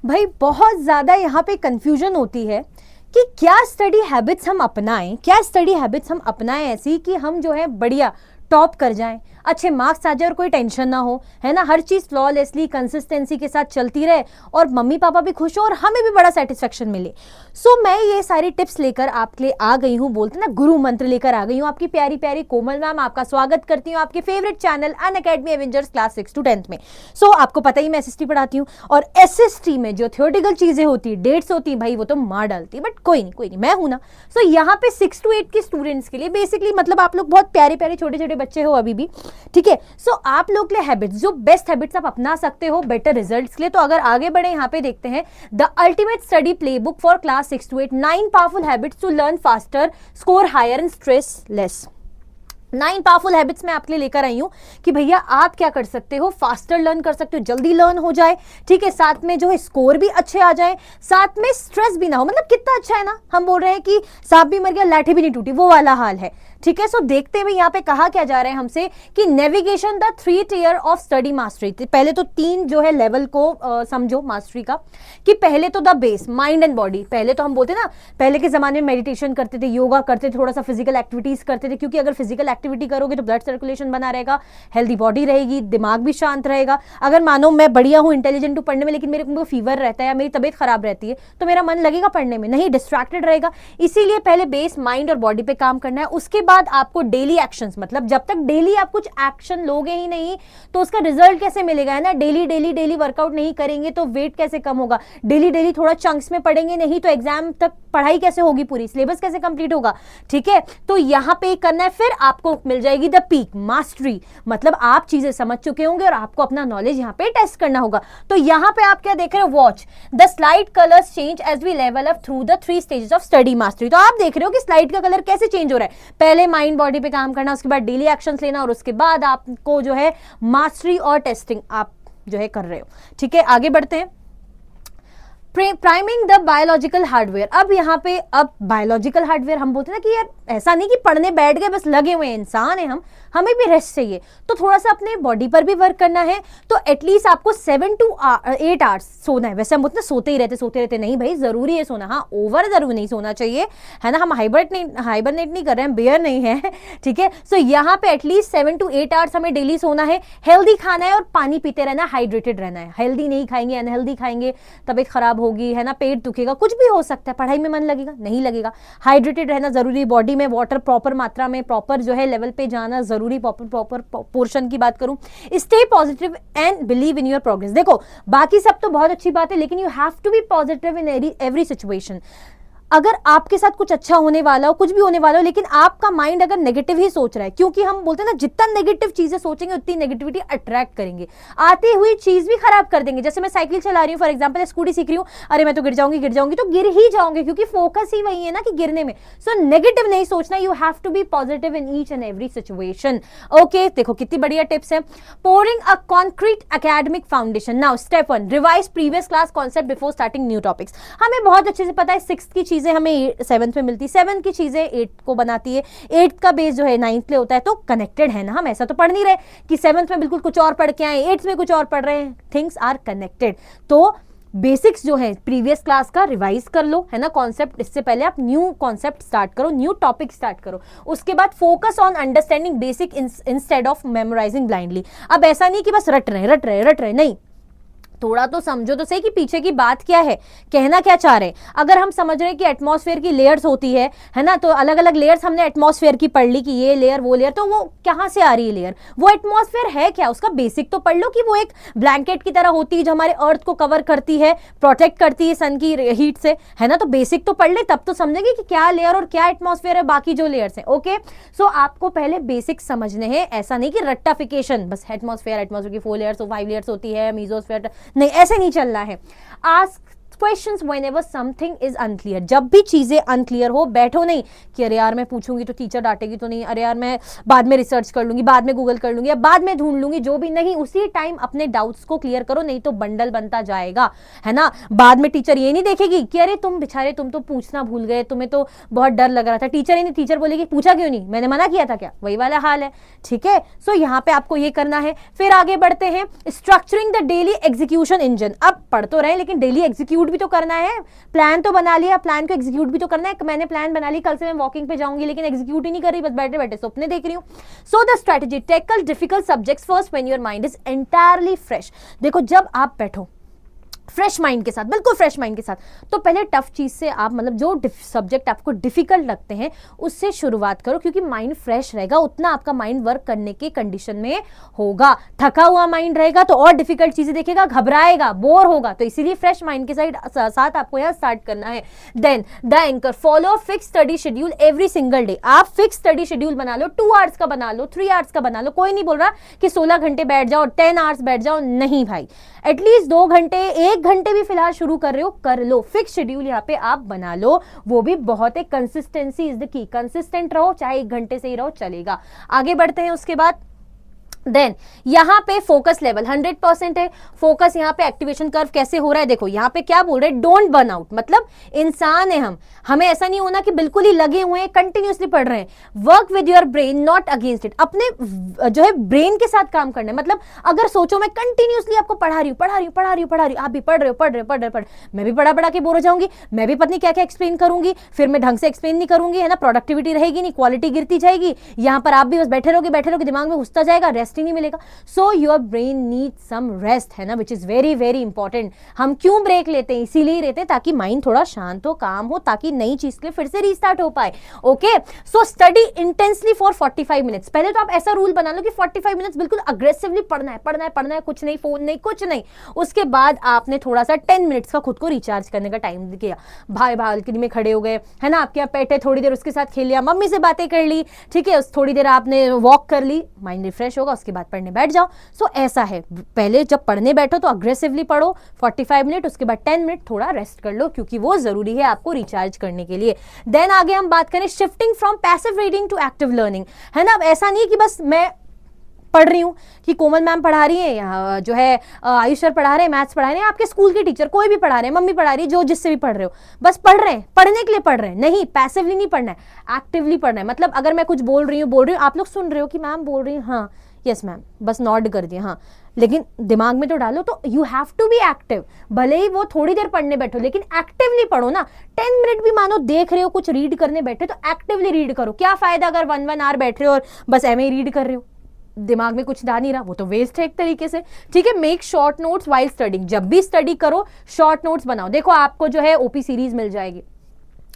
भाई बहुत ज़्यादा यहाँ पे कंफ्यूजन होती है कि क्या स्टडी हैबिट्स हम अपनाएं, क्या स्टडी हैबिट्स हम अपनाएं ऐसी कि हम जो है बढ़िया टॉप कर जाएं, अच्छे मार्क्स आ जाए और कोई टेंशन ना हो, है ना, हर चीज़ फ्लॉलेसली कंसिस्टेंसी के साथ चलती रहे और मम्मी पापा भी खुश हो और हमें भी बड़ा सेटिस्फेक्शन मिले। सो मैं ये सारी टिप्स लेकर आपके लिए आ गई हूँ, बोलते ना गुरु मंत्र लेकर आ गई हूँ। आपकी प्यारी प्यारी कोमल मैम, आपका स्वागत करती हूँ आपके favourite channel Unacademy Avengers class 6 to 10 में। सो आपको पता ही मैं एसएसटी पढ़ाती हूँ और एसएसटी में जो थियोरेटिकल चीज़ें होती है, डेट्स होती है, भाई वो तो मार डालती है, बट कोई नहीं मैं हूँ ना। सो यहाँ पे 6 to 8 के स्टूडेंट्स के लिए बेसिकली, मतलब आप लोग बहुत प्यारे प्यारे छोटे छोटे बच्चे हो अभी भी, ठीक है। सो आप लोग के लिए हैबिट्स, जो बेस्ट हैबिट्स आप अपना सकते हो बेटर रिजल्ट्स के लिए। तो अगर आगे बढ़े, यहाँ पे देखते हैं the ultimate study playbook for class 6 to 8, 9 powerful habits to learn faster, score higher and stress less. 9 powerful habits मैं आपके लिए लेकर आई हूं कि भैया आप क्या कर सकते हो, फास्टर लर्न कर सकते हो, जल्दी लर्न हो जाए, ठीक है, साथ में जो है स्कोर भी अच्छे आ जाए, साथ में स्ट्रेस भी ना हो। मतलब कितना अच्छा है ना, हम बोल रहे हैं कि सांप भी मर गया लाठी भी नहीं टूटी, वो वाला हाल है, ठीक है। सो देखते हैं यहाँ पे कहा क्या जा रहा है हमसे कि navigation the 3 tier of study mastery. पहले तो 3 जो है लेवल को समझो मास्टरी का, कि पहले तो the base mind and body. पहले तो हम बोलते ना, पहले के जमाने में मेडिटेशन करते थे, योगा करते थे, थोड़ा सा फिजिकल एक्टिविटीज करते थे, क्योंकि अगर फिजिकल एक्टिविटी करोगे तो ब्लड सर्कुलेशन बना रहेगा, हेल्दी बॉडी रहेगी, दिमाग भी शांत रहेगा। अगर मानो मैं बढ़िया हूँ, इंटेलिजेंट हूँ पढ़ने में, लेकिन मेरे को फीवर रहता है या मेरी तबीयत खराब रहती है, तो मेरा मन लगेगा पढ़ने में नहीं, डिस्ट्रैक्टेड रहेगा। इसीलिए पहले बेस माइंड और बॉडी पे काम करना है। उसके बाद आपको डेली एक्शंस, मतलब जब तक डेली आप कुछ एक्शन लोगे ही नहीं तो उसका रिजल्ट कैसे मिलेगा, है ना। डेली वर्कआउट नहीं करेंगे तो वेट कैसे कम होगा, डेली थोड़ा चंक्स में पढ़ेंगे नहीं तो एग्जाम तक पढ़ाई कैसे होगी, पूरी सिलेबस कैसे कंप्लीट होगा, ठीक है। तो यहां पे करना है, फिर आपको मिल जाएगी द पीक मास्टरी, मतलब आप चीजें समझ चुके होंगे और आपको अपना नॉलेज यहां पे टेस्ट करना होगा। तो यहां पे आप क्या देख रहे हो, watch the slide colours change as we level up through the 3 stages of study mastery. तो आप देख रहे हो कि स्लाइड का कलर कैसे चेंज हो रहा है, पहले माइंड बॉडी पे काम करना, उसके बाद डेली एक्शंस लेना और उसके बाद आपको जो है मास्टरी और टेस्टिंग आप जो है कर रहे हो, ठीक है। आगे बढ़ते हैं, प्राइमिंग द बायोलॉजिकल हार्डवेयर। अब यहाँ पे अब बायोलॉजिकल हार्डवेयर हम बोलते हैं ना कि यार ऐसा नहीं कि पढ़ने बैठ गए बस लगे हुए इंसान है हम, हमें भी रेस्ट चाहिए, तो थोड़ा सा अपने बॉडी पर भी वर्क करना है। तो एटलीस्ट आपको 7 to 8 आवर्स सोना है। वैसे हम बोलते हैं सोते ही रहते नहीं भाई, जरूरी है सोना, हाँ ओवर जरूर नहीं सोना चाहिए, है ना। हम हाइबरनेट नहीं कर रहे हैं, बेयर नहीं है, ठीक है। सो यहाँ पे एटलीस्ट 7 to 8 आवर्स हमें डेली सोना है, हेल्दी खाना है और पानी पीते रहना, हाइड्रेटेड रहना है। हेल्दी नहीं खाएंगे, अनहेल्दी खाएंगे, तबीयत खराब होगी, है ना, पेट दुखेगा, कुछ भी हो सकता है, पढ़ाई में मन लगेगा नहीं लगेगा। हाइड्रेटेड रहना जरूरी, बॉडी में वाटर प्रॉपर मात्रा में, प्रॉपर जो है लेवल पे जाना जरूरी, प्रॉपर पोर्शन की बात करूं। Stay positive and believe in your progress. देखो बाकी सब तो बहुत अच्छी बात है, लेकिन you have to be positive in every situation. अगर आपके साथ कुछ अच्छा होने वाला हो, कुछ भी होने वाला हो, लेकिन आपका माइंड अगर नेगेटिव ही सोच रहा है, क्योंकि हम बोलते हैं ना जितना नेगेटिव चीजें सोचेंगे उतनी नेगेटिविटी अट्रैक्ट करेंगे, आती हुई चीज भी खराब कर देंगे। जैसे मैं साइकिल चला रही हूँ फॉर एग्जांपल, स्कूटी सीख रही हूँ, अरे मैं तो गिर जाऊंगी तो गिर ही जाऊंगी, क्योंकि फोकस ही वही है ना कि गिरने में। सो नेगेटिव नहीं सोचना, you have to be positive in each and every situation. Okay, देखो कितनी बढ़िया टिप्स है। Pouring a concrete academic foundation. Now step 1, revise previous class concept before starting new topics. हमें बहुत अच्छे से पता है 6th की चीजें हमें 7th में मिलती, 7th की चीजें 8th को बनाती है, 8th का बेस जो है 9th ले होता है, तो कनेक्टेड है ना। हम ऐसा तो पढ़ नहीं रहे कि 7th में बिल्कुल कुछ और पढ़ के आए, 8th में कुछ और पढ़ रहे हैं, थिंग्स आर कनेक्टेड। तो बेसिक्स जो है प्रीवियस क्लास का रिवाइज कर लो, है ना, कॉन्सेप्ट। इससे पहले आप न्यू कॉन्सेप्ट स्टार्ट करो, न्यू टॉपिक स्टार्ट करो। उसके बाद focus on understanding basic instead of memorising blindly. अब ऐसा नहीं कि बस रट रहे, नहीं, थोड़ा तो समझो तो सही कि पीछे की बात क्या है, कहना क्या चाह रहे हैं। अगर हम समझ रहे हैं कि एटमॉस्फेयर की लेयर्स होती है ना, तो अलग अलग लेयर्स हमने एटमॉस्फेयर की पढ़ ली कि ये लेयर वो लेयर, तो वो कहां से आ रही है लेयर, वो एटमॉस्फेयर है क्या, उसका बेसिक तो पढ़ लो कि वो एक ब्लैंकेट की तरह होती है जो हमारे अर्थ को कवर करती है, प्रोटेक्ट करती है सन की हीट से, है ना। तो बेसिक तो पढ़ ले, तब तो समझेंगे कि क्या लेयर और क्या एटमॉस्फेयर है, बाकी जो लेयर्स है। ओके, सो आपको पहले बेसिक समझने हैं, ऐसा नहीं कि रट्टाफिकेशन, बस एटमॉस्फेयर की 4 लेयर्स 5 लेयर्स होती है, मीजोस्फेयर नहीं, ऐसे नहीं चलना है। Ask questions whenever something is unclear, जब भी चीजें अनक्लियर हो बैठो नहीं कि अरे यार मैं पूछूंगी तो टीचर डांटेगी तो नहीं, अरे यार मैं बाद में रिसर्च कर लूंगी, बाद में गूगल कर लूंगी या बाद में ढूंढ लूंगी, जो भी नहीं, उसी टाइम अपने डाउट्स को क्लियर करो, नहीं तो बंडल बनता जाएगा, है ना। बाद में टीचर ये नहीं देखेगी कि अरे तुम बेचारे तुम तो पूछना भूल गए, तुम्हें तो बहुत डर लग रहा था, टीचर ही नहीं, टीचर बोलेगी पूछा क्यों नहीं, मैंने मना किया था क्या, वही वाला हाल है, ठीक है। सो यहाँ पे आपको ये करना है। फिर आगे बढ़ते हैं, structuring the daily execution engine. अब पढ़ तो रहे लेकिन डेली एग्जीक्यूट भी तो करना है, प्लान तो बना लिया, प्लान को एग्जीक्यूट भी तो करना है। मैंने प्लान बना ली कल से मैं वॉकिंग पे जाऊंगी, लेकिन एग्जीक्यूट ही नहीं कर रही, बस बैठे बैठे सपने देख रही हूँ। So the strategy, tackle difficult subjects first when your mind is entirely fresh. देखो जब आप बैठो फ्रेश माइंड के साथ, बिल्कुल फ्रेश माइंड के साथ, तो पहले टफ चीज से आप मतलब जो सब्जेक्ट आपको डिफिकल्ट लगते हैं उससे शुरुआत करो, क्योंकि माइंड फ्रेश रहेगा उतना आपका माइंड वर्क करने के कंडीशन में होगा। थका हुआ माइंड रहेगा तो और डिफिकल्ट चीजें देखेगा, घबराएगा, बोर होगा, तो इसीलिए फ्रेश माइंड के साथ आपको यहाँ स्टार्ट करना है। Then the anchor, follow fix study schedule every single day. आप फिक्स स्टडी शेड्यूल बना लो, 2 आवर्स का बना लो, 3 आवर्स का बना लो, कोई नहीं बोल रहा कि 16 घंटे बैठ जाओ, 10 आवर्स बैठ जाओ, नहीं भाई, एटलीस्ट 2 घंटे, 1 घंटे भी फिलहाल शुरू कर रहे हो कर लो, फिक्स शेड्यूल यहाँ पे आप बना लो, वो भी बहुत है। Consistency is the key, consistent रहो, चाहे 1 घंटे से ही रहो, चलेगा। आगे बढ़ते हैं उसके बाद। देन यहां पे फोकस लेवल 100% है। फोकस यहां पे एक्टिवेशन कर्व कैसे हो रहा है, देखो यहां पे क्या बोल रहे हैं, डोंट बर्न आउट, मतलब इंसान है हमें ऐसा नहीं होना कि बिल्कुल ही लगे हुए हैं, कंटिन्यूअसली पढ़ रहे हैं। Work with your brain not against it, अपने जो है ब्रेन के साथ काम करना है। मतलब अगर सोचो मैं कंटिन्यूअसली आपको पढ़ा रही हूं, आप भी पढ़ रहे हो, मैं भी पढ़ा के बोर हो जाऊंगी, मैं भी पत्नी क्या क्या एक्सप्लेन करूंगी, फिर मैं ढंग से एक्सप्लेन नहीं करूंगी, है ना, प्रोडक्टिविटी रहेगी नहीं, क्वालिटी गिरती जाएगी। यहां पर आप भी बस बैठे रहोगे, दिमाग में घुसता जाएगा, रेस्ट ही नहीं मिलेगा। So your brain need some rest, है ना, which is very very important. हम क्यों ब्रेक लेते हैं, इसीलिए लेते हैं ताकि माइंड थोड़ा शांत हो, काम हो, ताकि नई चीज के लिए फिर से रीस्टार्ट हो पाए। Okay, so study intensely for 45 minutes. पहले तो आप ऐसा रूल बना लो कि 45 मिनट्स बिल्कुल अग्रेसिवली पढ़ना है, कुछ नहीं, फोन नहीं, कुछ नहीं। उसके बाद आपने थोड़ा सा 10 मिनट्स का खुद को रिचार्ज करने का टाइम किया, भाई बालकनी में खड़े हो गए, है ना, आपके यहाँ पेट है, थोड़ी देर उसके साथ खेल लिया, मम्मी से बातें कर ली, ठीक है, थोड़ी देर आपने वॉक कर ली, माइंड रिफ्रेश होगा, उसके बाद पढ़ने बैठ जाओ। सो ऐसा है, पहले जब पढ़ने बैठो तो अग्रेसिवली पढ़ो 45 मिनट, उसके बाद 10 मिनट थोड़ा रेस्ट कर लो, क्योंकि वो जरूरी है आपको रिचार्ज करने के लिए। देन आगे हम बात करें shifting from passive reading to active learning, है ना। ऐसा नहीं कि बस मैं पढ़ रही हूँ कि कोमल मैम पढ़ा रही है, यहाँ जो है आयुष सर पढ़ा रहे हैं, मैथ्स पढ़ा रहे हैं, आपके स्कूल के टीचर कोई भी पढ़ा रहे हैं, मम्मी पढ़ा रही है, जो जिससे भी पढ़ रहे हो, बस पढ़ रहे हैं, पढ़ने के लिए पढ़ रहे हैं, नहीं पैसिवली नहीं पढ़ना है, एक्टिवली पढ़ना है। मतलब अगर मैं कुछ बोल रही हूँ, आप लोग सुन रहे हो कि मैम बोल रही हूँ, हाँ यस मैम, बस नॉड कर दिया, हाँ, लेकिन दिमाग में तो डालो। तो you have to be active, भले ही वो थोड़ी देर पढ़ने बैठो लेकिन एक्टिवली पढ़ो ना। 10 मिनट भी मानो देख रहे हो, कुछ रीड करने बैठे तो एक्टिवली रीड करो। क्या फायदा अगर 1 आवर बैठ रहे हो और बस एम रीड कर रहे हो, दिमाग में कुछ जा नहीं रहा, वो तो वेस्ट है एक तरीके से, ठीक है। Make short notes while studying, जब भी स्टडी करो शॉर्ट नोट्स बनाओ। देखो आपको जो है ओपी सीरीज मिल जाएगी,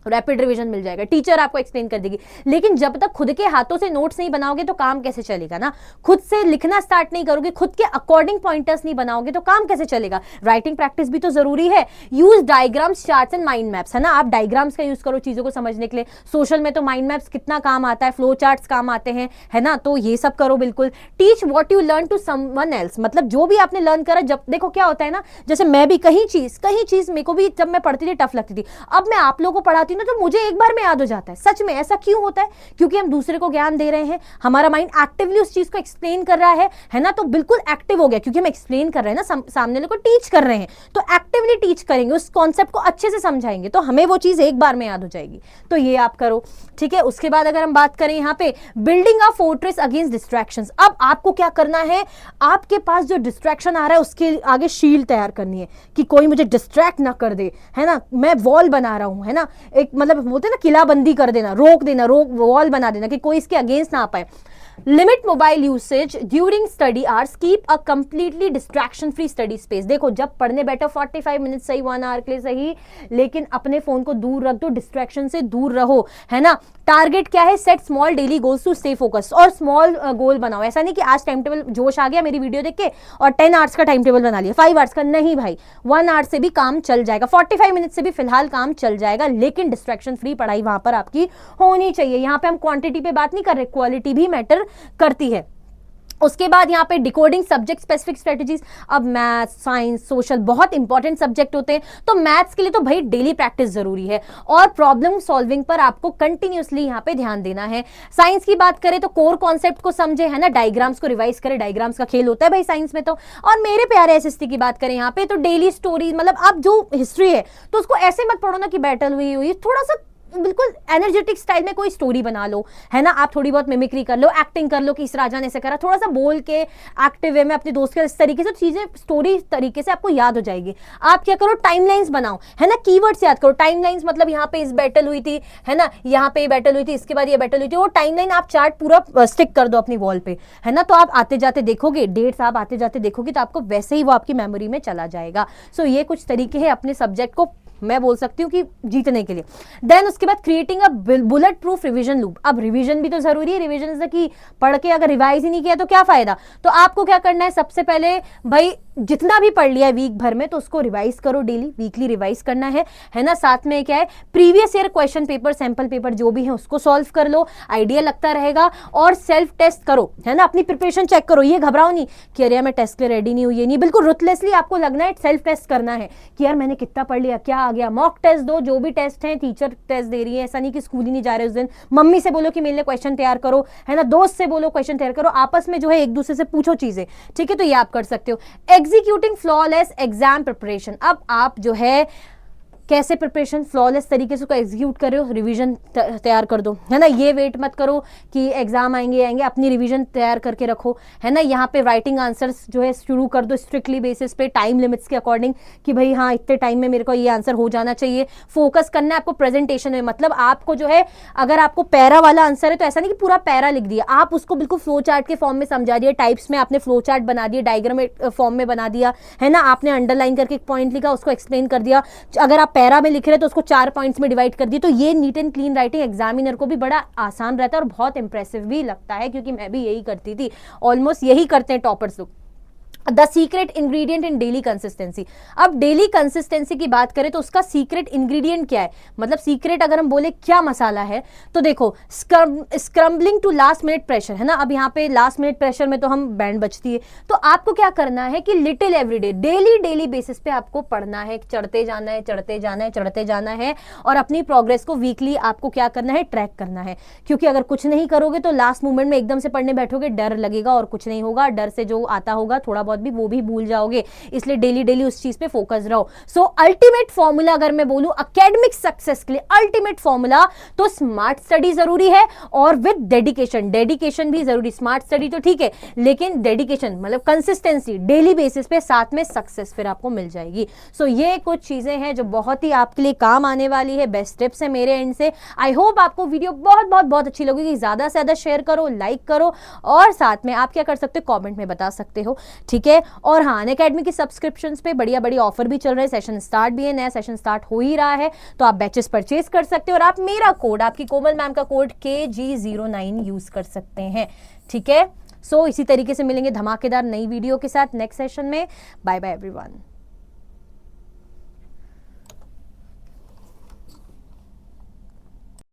रैपिड रिवीजन मिल जाएगा, टीचर आपको एक्सप्लेन कर देगी, लेकिन जब तक खुद के हाथों से नोट्स नहीं बनाओगे तो काम कैसे चलेगा ना। खुद से लिखना स्टार्ट नहीं करोगे, खुद के अकॉर्डिंग पॉइंटर्स नहीं बनाओगे तो काम कैसे चलेगा। राइटिंग प्रैक्टिस भी तो जरूरी है। Use diagrams, charts and mind maps, है ना, आप डायग्राम्स का यूज करो चीजों को समझने के लिए। सोशल में तो माइंड मैप्स कितना काम आता है, फ्लो चार्ट्स काम आते हैं, है ना, तो ये सब करो बिल्कुल। Teach what you learn to someone else, मतलब जो भी आपने लर्न करा, जब देखो क्या होता है ना, जैसे मैं भी कहीं चीज मेरे को भी जब मैं पढ़ती थी टफ लगती थी, अब मैं आप लोगों को पढ़ाती हूँ ना तो मुझे एक बार में याद हो जाता है। सच में ऐसा क्यों होता है, क्योंकि हम दूसरे को ज्ञान दे रहे हैं, हमारा माइंड एक्टिवली उस चीज को एक्सप्लेन कर रहा है ना, तो बिल्कुल एक्टिव हो गया, क्योंकि हम एक्सप्लेन कर रहे हैं ना, सामने वाले को टीच कर रहे हैं, तो एक्टिवली टीच करेंगे, उस कॉन्सेप्ट को अच्छे से समझाएंगे तो हमें वो चीज एक बार में याद हो जाएगी। तो ये आप करो, ठीक है। उसके बाद अगर हम बात करें यहाँ पे बिल्डिंग अ फोर्ट्रेस अगेंस्ट डिस्ट्रैक्शंस, अब आपको क्या करना है, आपके पास जो डिस्ट्रैक्शन आ रहा है उसके आगे शील्ड तैयार करनी है कि कोई मुझे डिस्ट्रैक्ट ना कर दे, है ना। मैं वॉल बना रहा हूं, है ना, एक मतलब होते ना किलाबंदी कर देना, रोक देना, वॉल बना देना कि कोई इसके अगेंस्ट ना आ पाए। Limit mobile usage during study hours, keep a completely distraction free study space. देखो जब पढ़ने बैठो 45 मिनट सही, 1 आवर के लिए सही, लेकिन अपने फोन को दूर रख दो, डिस्ट्रैक्शन से दूर रहो, है ना। टारगेट क्या है, set small daily goals to stay focus, और स्मॉल गोल बनाओ। ऐसा नहीं कि आज टाइम टेबल जोश आ गया मेरी वीडियो देख के और 10 आवर्स का टाइम टेबल बना लिया, 5 आवर्स का नहीं भाई, 1 आवर से भी काम चल जाएगा, 45 मिनट से भी फिलहाल काम चल जाएगा, लेकिन डिस्ट्रैक्शन फ्री पढ़ाई वहां पर आपकी होनी चाहिए। यहाँ पे हम क्वांटिटी पे बात नहीं कर रहे, क्वालिटी भी मैटर करती है। उसके बाद यहाँ पे डिकोडिंग सब्जेक्ट स्पेसिफिक स्ट्रेटजीज। अब मैथ्स, साइंस, सोशल बहुत इंपॉर्टेंट सब्जेक्ट होते हैं, तो मैथ्स के लिए तो भाई डेली प्रैक्टिस जरूरी है और प्रॉब्लम सॉल्विंग पर आपको कंटिन्यूअसली यहाँ पे ध्यान देना है। साइंस की बात करें तो कोर कॉन्सेप्ट को समझे, है ना, डायग्राम्स को रिवाइज करें, डायग्राम्स का खेल होता है भाई साइंस में तो। और मेरे प्यारे एसएसटी की बात करें यहाँ पे तो डेली स्टोरीज, मतलब आप जो हिस्ट्री है तो उसको ऐसे मत पढ़ो ना कि बैटल हुई, थोड़ा सा बिल्कुल एनर्जेटिक स्टाइल में कोई स्टोरी बना लो, है ना, आप थोड़ी बहुत मिमिक्री कर लो, एक्टिंग कर लो कि इस राजा ने ऐसे करा, थोड़ा सा बोल के एक्टिव वे में अपने दोस्त के इस तरीके से चीजें स्टोरी तरीके से आपको याद हो जाएगी। आप क्या करो, टाइमलाइंस बनाओ, है ना, कीवर्ड्स याद करो। टाइमलाइंस मतलब यहाँ पे इस बैटल हुई थी, है ना, यहाँ पे बैटल हुई थी, इसके बाद ये बैटल हुई थी, वो टाइमलाइन आप चार्ट पूरा स्टिक कर दो अपनी वॉल पे, है ना, तो आप आते जाते देखोगे, डेट्स आप आते जाते देखोगे तो आपको वैसे ही वो आपकी मेमोरी में चला जाएगा। सो ये कुछ तरीके हैं अपने सब्जेक्ट को मैं बोल सकती हूँ कि जीतने के लिए। देन उसके बाद creating a bullet proof revision loop. अब रिवीजन भी तो जरूरी है, रिवीजन इज की पढ़ के अगर रिवाइज ही नहीं किया तो क्या फायदा। तो आपको क्या करना है, सबसे पहले भाई जितना भी पढ़ लिया वीक भर में तो उसको रिवाइज करो, डेली वीकली रिवाइज करना है ना। साथ में क्या है, previous year question paper, sample paper जो भी है उसको सॉल्व कर लो, आइडिया लगता रहेगा। और सेल्फ टेस्ट करो, है ना, अपनी प्रिपरेशन चेक करो, ये घबराओ नहीं कि अरे मैं टेस्ट के लिए रेडी नहीं हूँ, ये नहीं, बिल्कुल रुथलेसली आपको लगना है, सेल्फ टेस्ट करना है कि यार मैंने कितना पढ़ लिया, क्या आ गया। मॉक टेस्ट दो, जो भी टेस्ट है टीचर टेस्ट दे रही है, ऐसा नहीं कि स्कूल ही नहीं जा रहे उस दिन। मम्मी से बोलो कि मेरे लिए क्वेश्चन तैयार करो, है ना, दोस्त से बोलो क्वेश्चन तैयार करो, आपस में जो है एक दूसरे से पूछो चीजें, ठीक है, तो ये आप कर सकते हो। Executing flawless exam preparation. अब आप जो है कैसे प्रिपरेशन फ्लॉलेस तरीके से को एग्जीक्यूट कर रहे हो, रिवीजन तैयार कर दो, है ना, ये वेट मत करो कि एग्जाम आएंगे, अपनी रिवीजन तैयार करके रखो, है ना। यहाँ पे राइटिंग आंसर्स जो है शुरू कर दो स्ट्रिक्टली बेसिस पे, टाइम लिमिट्स के अकॉर्डिंग कि भाई हाँ इतने टाइम में मेरे को ये आंसर हो जाना चाहिए। फोकस करना है आपको प्रेजेंटेशन में, मतलब आपको जो है अगर आपको पैरा वाला आंसर है तो ऐसा नहीं कि पूरा पैरा लिख दिया, आप उसको बिल्कुल फ्लो चार्ट के फॉर्म में समझा दिया, टाइप्स में आपने फ्लो चार्ट बना दिया, डायग्राम फॉर्म में बना दिया, है ना, आपने अंडरलाइन करके एक पॉइंट लिखा उसको एक्सप्लेन कर दिया। अगर आप पैरा में लिख रहे तो उसको 4 पॉइंट्स में डिवाइड कर दिए, तो ये neat and clean writing examiner को भी बड़ा आसान रहता है और बहुत इंप्रेसिव भी लगता है, क्योंकि मैं भी यही करती थी, ऑलमोस्ट यही करते हैं टॉपर्स लोग। The secret ingredient in daily consistency. अब डेली कंसिस्टेंसी की बात करें तो उसका सीक्रेट इंग्रेडिएंट क्या है, मतलब सीक्रेट अगर हम बोले क्या मसाला है तो देखो, स्क्रम्बलिंग टू लास्ट मिनट प्रेशर, है ना। अब यहाँ पे लास्ट मिनट प्रेशर में तो हम बैंड बजती है, तो आपको क्या करना है कि लिटिल एवरीडे, डेली बेसिस पे आपको पढ़ना है, चढ़ते जाना है, चढ़ते जाना है, चढ़ते जाना है, और अपनी प्रोग्रेस को वीकली आपको क्या करना है, ट्रैक करना है। क्योंकि अगर कुछ नहीं करोगे तो लास्ट मोमेंट में एकदम से पढ़ने बैठोगे, डर लगेगा और कुछ नहीं होगा, डर से जो आता होगा थोड़ा बहुत भी वो भी भूल जाओगे, इसलिए डेली उस चीज पे फोकस रहो। सो अल्टीमेट फॉर्मूला अगर मैं बोलूं एकेडमिक सक्सेस के लिए, अल्टीमेट फॉर्मूला तो स्मार्ट स्टडी जरूरी है और विद डेडिकेशन भी जरूरी। स्मार्ट स्टडी तो ठीक है, लेकिन डेडिकेशन मतलब कंसिस्टेंसी डेली बेसिस पे, साथ में सक्सेस फिर आपको मिल जाएगी। सो ये कुछ चीजें हैं जो बहुत ही आपके लिए काम आने वाली है, बेस्ट टिप्स है मेरे एंड से। आई होप आपको वीडियो बहुत अच्छी लगेगी, ज्यादा से ज्यादा शेयर करो, लाइक करो, और साथ में आप क्या कर सकते हो कमेंट में बता सकते हो, ठीक है। और हाँ, अनअकैडमी की सब्सक्रिप्शंस पे बढ़िया ऑफर भी चल रहे हैं, सेशन स्टार्ट भी है, नया सेशन स्टार्ट हो ही रहा है, तो आप बैचेस परचेज कर सकते हो और आप मेरा कोड, आपकी कोमल मैम का कोड KG09 यूज कर सकते हैं, ठीक है। सो इसी तरीके से मिलेंगे धमाकेदार नई वीडियो के साथ नेक्स्ट सेशन में। Bye bye everyone.